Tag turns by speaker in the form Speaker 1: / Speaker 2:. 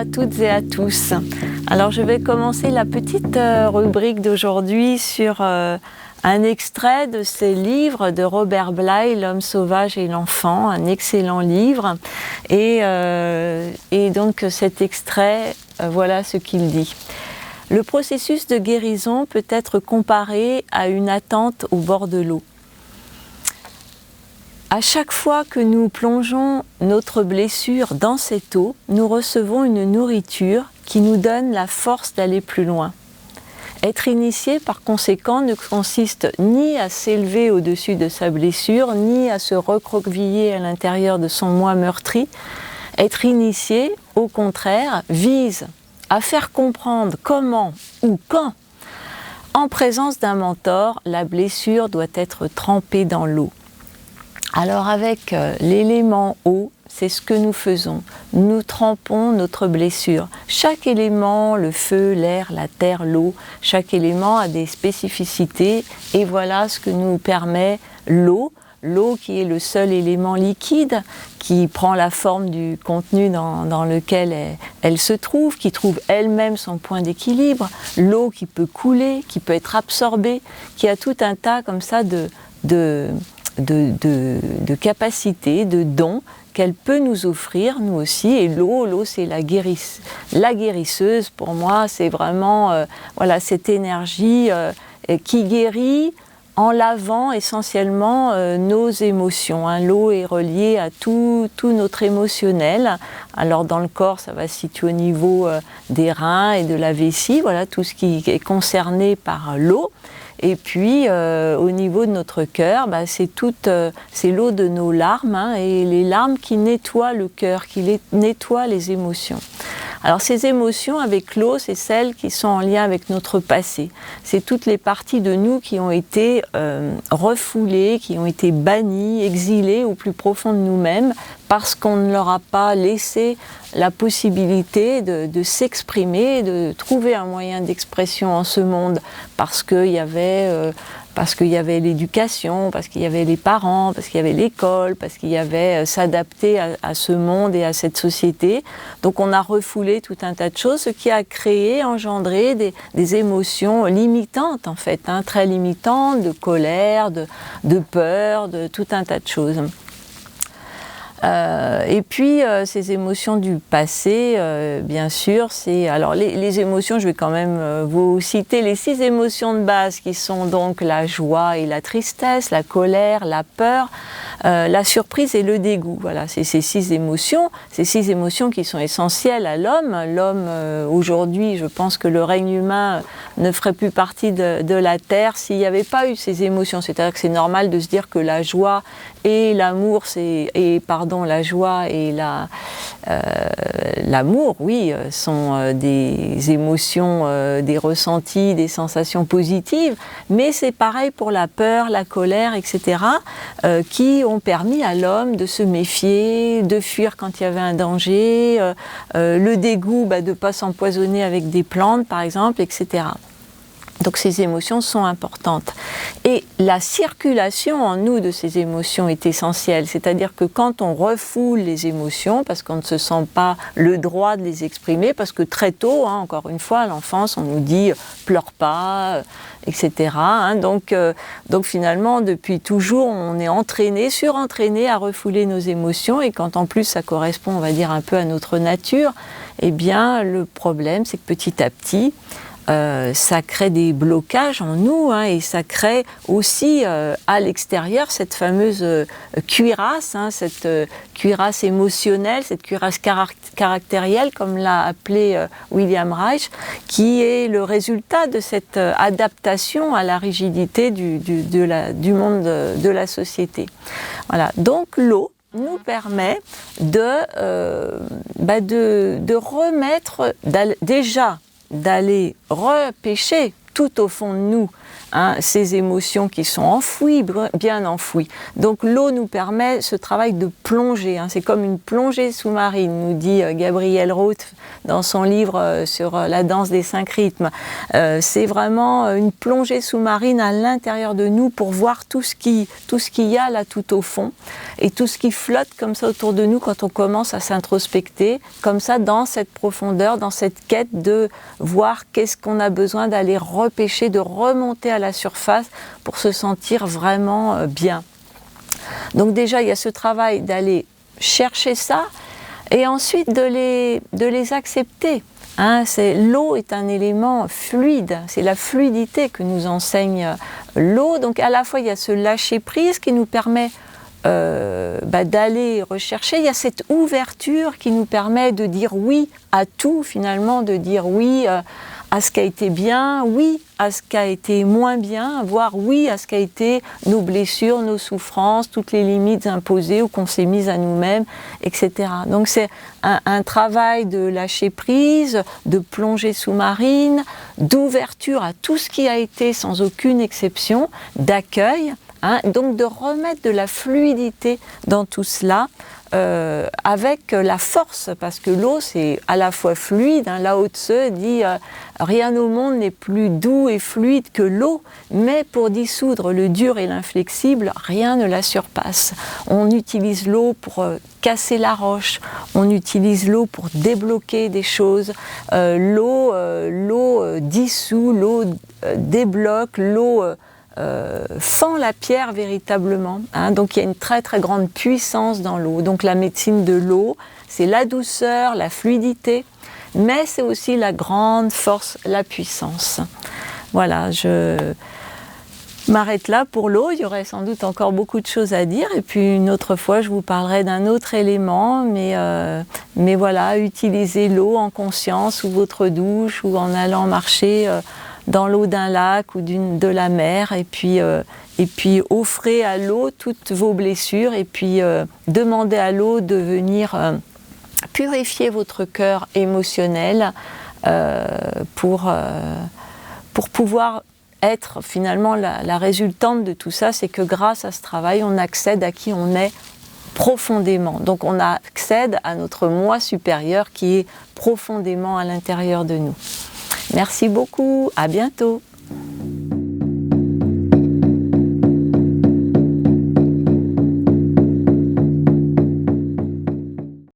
Speaker 1: à toutes et à tous. Alors je vais commencer la petite rubrique d'aujourd'hui sur un extrait de ces livres de Robert Bly, L'homme sauvage et l'enfant, un excellent livre. Et donc cet extrait, voilà ce qu'il dit. Le processus de guérison peut être comparé à une attente au bord de l'eau. À chaque fois que nous plongeons notre blessure dans cette eau, nous recevons une nourriture qui nous donne la force d'aller plus loin. Être initié, par conséquent, ne consiste ni à s'élever au-dessus de sa blessure, ni à se recroqueviller à l'intérieur de son moi meurtri. Être initié, au contraire, vise à faire comprendre comment ou quand, en présence d'un mentor, la blessure doit être trempée dans l'eau. Alors avec l'élément eau, c'est ce que nous faisons. Nous trempons notre blessure. Chaque élément, le feu, l'air, la terre, l'eau, chaque élément a des spécificités et voilà ce que nous permet l'eau. L'eau qui est le seul élément liquide qui prend la forme du contenu dans lequel elle se trouve, qui trouve elle-même son point d'équilibre. L'eau qui peut couler, qui peut être absorbée, qui a tout un tas comme ça de capacités, de dons qu'elle peut nous offrir, nous aussi. Et l'eau c'est la guérisseuse. Pour moi, c'est vraiment voilà, cette énergie qui guérit en lavant essentiellement nos émotions. Hein. L'eau est reliée à tout notre émotionnel. Alors dans le corps, ça va se situer au niveau des reins et de la vessie, voilà, tout ce qui est concerné par l'eau. Et puis, au niveau de notre cœur, c'est l'eau de nos larmes, hein, et les larmes qui nettoient le cœur, qui nettoient les émotions. Alors ces émotions avec l'eau, c'est celles qui sont en lien avec notre passé. C'est toutes les parties de nous qui ont été refoulées, qui ont été bannies, exilées au plus profond de nous-mêmes, parce qu'on ne leur a pas laissé la possibilité de s'exprimer, de trouver un moyen d'expression en ce monde, parce qu'il y avait l'éducation, parce qu'il y avait les parents, parce qu'il y avait l'école, parce qu'il y avait s'adapter à ce monde et à cette société. Donc on a refoulé tout un tas de choses, ce qui a créé, engendré des émotions limitantes en fait, hein, très limitantes, de colère, de peur, de tout un tas de choses. Et puis ces émotions du passé, bien sûr, c'est alors les émotions. Je vais quand même vous citer les 6 émotions de base qui sont donc la joie et la tristesse, la colère, la peur, la surprise et le dégoût. Voilà, c'est ces 6 émotions qui sont essentielles à l'homme. L'homme aujourd'hui, je pense que le règne humain ne ferait plus partie de la terre s'il n'y avait pas eu ces émotions. C'est-à-dire que c'est normal de se dire que la joie et l'amour, la joie et l'amour, oui, sont des émotions, des ressentis, des sensations positives, mais c'est pareil pour la peur, la colère, etc., qui ont permis à l'homme de se méfier, de fuir quand il y avait un danger, le dégoût de ne pas s'empoisonner avec des plantes, par exemple, etc. Donc ces émotions sont importantes. Et la circulation en nous de ces émotions est essentielle. C'est-à-dire que quand on refoule les émotions, parce qu'on ne se sent pas le droit de les exprimer, parce que très tôt, hein, encore une fois, à l'enfance, on nous dit « pleure pas », etc. Hein, donc finalement, depuis toujours, on est surentraîné à refouler nos émotions. Et quand en plus ça correspond, on va dire, un peu à notre nature, eh bien le problème, c'est que petit à petit, ça crée des blocages en nous, hein, et ça crée aussi à l'extérieur cette fameuse cuirasse, hein, cette cuirasse émotionnelle, cette cuirasse caractérielle, comme l'a appelé William Reich, qui est le résultat de cette adaptation à la rigidité du monde de la société. Voilà. Donc l'eau nous permet de remettre déjà d'aller repêcher tout au fond de nous, hein, ces émotions qui sont enfouies, bien enfouies. Donc l'eau nous permet ce travail de plongée, hein, c'est comme une plongée sous-marine, nous dit Gabriel Roth dans son livre sur la danse des 5 rythmes. C'est vraiment une plongée sous-marine à l'intérieur de nous pour voir tout ce qu'il y a là tout au fond et tout ce qui flotte comme ça autour de nous quand on commence à s'introspecter, comme ça dans cette profondeur, dans cette quête de voir qu'est-ce qu'on a besoin d'aller repêcher, de remonter à la surface pour se sentir vraiment bien. Donc déjà, il y a ce travail d'aller chercher ça et ensuite de les accepter. Hein, l'eau est un élément fluide, c'est la fluidité que nous enseigne l'eau. Donc à la fois, il y a ce lâcher-prise qui nous permet d'aller rechercher. Il y a cette ouverture qui nous permet de dire oui à tout, finalement, de dire oui à ce qui a été bien, oui à ce qui a été moins bien, voire oui à ce qui a été nos blessures, nos souffrances, toutes les limites imposées ou qu'on s'est mises à nous-mêmes, etc. Donc c'est un travail de lâcher prise, de plongée sous-marine, d'ouverture à tout ce qui a été sans aucune exception, d'accueil, hein, donc de remettre de la fluidité dans tout cela, avec la force, parce que l'eau c'est à la fois fluide, hein, Lao Tse dit rien au monde n'est plus doux et fluide que l'eau, mais pour dissoudre le dur et l'inflexible, rien ne la surpasse. On utilise l'eau pour casser la roche, on utilise l'eau pour débloquer des choses, l'eau dissout, l'eau débloque, l'eau fend la pierre véritablement, hein. Donc il y a une très très grande puissance dans l'eau. Donc la médecine de l'eau, c'est la douceur, la fluidité, mais c'est aussi la grande force, la puissance. Voilà, je m'arrête là pour l'eau. Il y aurait sans doute encore beaucoup de choses à dire, et puis une autre fois je vous parlerai d'un autre élément, mais voilà, utilisez l'eau en conscience, ou votre douche, ou en allant marcher dans l'eau d'un lac ou de la mer, et puis offrez à l'eau toutes vos blessures, et puis demandez à l'eau de venir purifier votre cœur émotionnel pour pouvoir être finalement la résultante de tout ça. C'est que grâce à ce travail, on accède à qui on est profondément. Donc on accède à notre moi supérieur qui est profondément à l'intérieur de nous. Merci beaucoup, à bientôt.